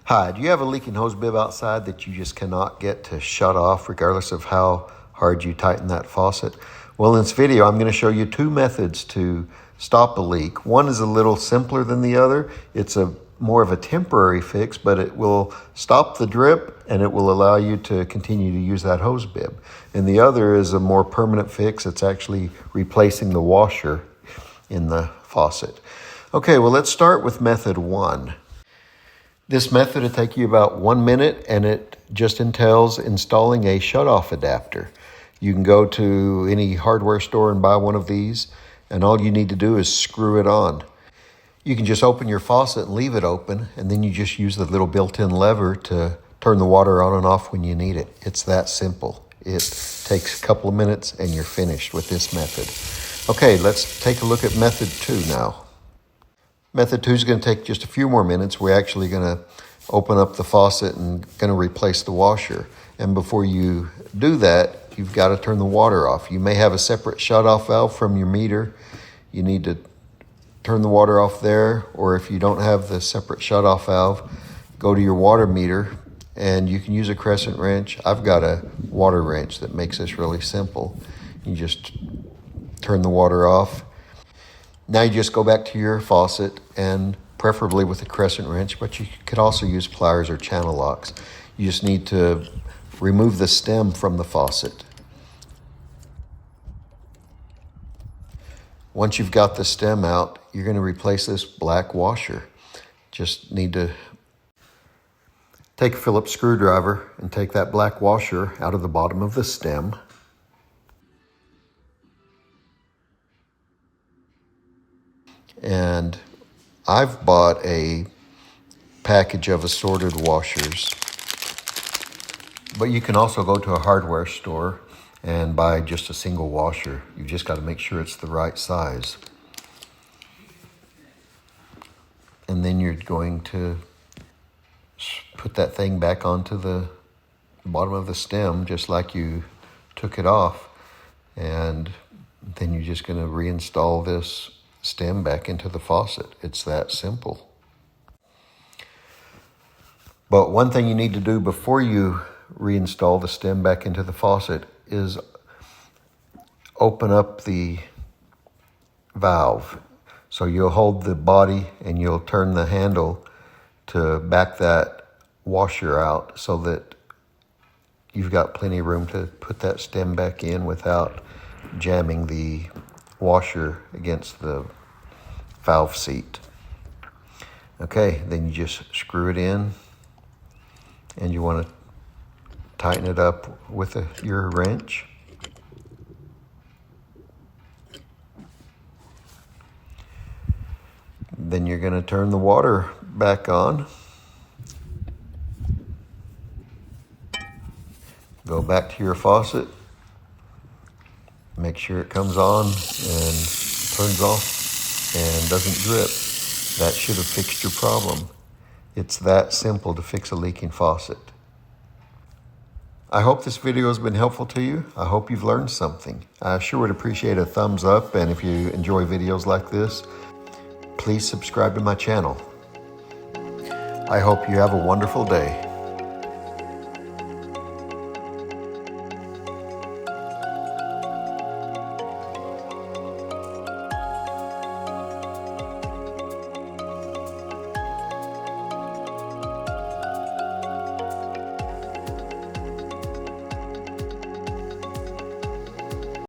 Hi, do you have a leaking hose bib outside that you just cannot get to shut off regardless of how hard you tighten that faucet? Well, in this video, I'm going to show you two methods to stop a leak. One is a little simpler than the other. It's more of a temporary fix, but it will stop the drip and it will allow you to continue to use that hose bib. And the other is a more permanent fix. It's actually replacing the washer in the faucet. Okay, well, let's start with method one. This method will take you about 1 minute, and it just entails installing a shutoff adapter. You can go to any hardware store and buy one of these, and all you need to do is screw it on. You can just open your faucet and leave it open, and then you just use the little built-in lever to turn the water on and off when you need it. It's that simple. It takes a couple of minutes and you're finished with this method. Okay, let's take a look at method two now. Method two is going to take just a few more minutes. We're actually going to open up the faucet and going to replace the washer. And before you do that, you've got to turn the water off. You may have a separate shutoff valve from your meter. You need to turn the water off there, or if you don't have the separate shutoff valve, go to your water meter and you can use a crescent wrench. I've got a water wrench that makes this really simple. You just turn the water off. Now you just go back to your faucet, and preferably with a crescent wrench, but you could also use pliers or channel locks. You just need to remove the stem from the faucet. Once you've got the stem out, you're going to replace this black washer. Just need to take a Phillips screwdriver and take that black washer out of the bottom of the stem. And I've bought a package of assorted washers, but you can also go to a hardware store and buy just a single washer. You've just got to make sure it's the right size. And then you're going to put that thing back onto the bottom of the stem just like you took it off. And then you're just going to reinstall this stem back into the faucet. It's that simple. But one thing you need to do before you reinstall the stem back into the faucet is open up the valve. So you'll hold the body and you'll turn the handle to back that washer out so that you've got plenty of room to put that stem back in without jamming the washer against the valve seat. Okay, then you just screw it in, and you want to tighten it up with your wrench. Then you're going to turn the water back on. Go back to your faucet. Make sure it comes on and turns off and doesn't drip. That should have fixed your problem. It's that simple to fix a leaking faucet. I hope this video has been helpful to you. I hope you've learned something. I sure would appreciate a thumbs up, and if you enjoy videos like this, please subscribe to my channel. I hope you have a wonderful day.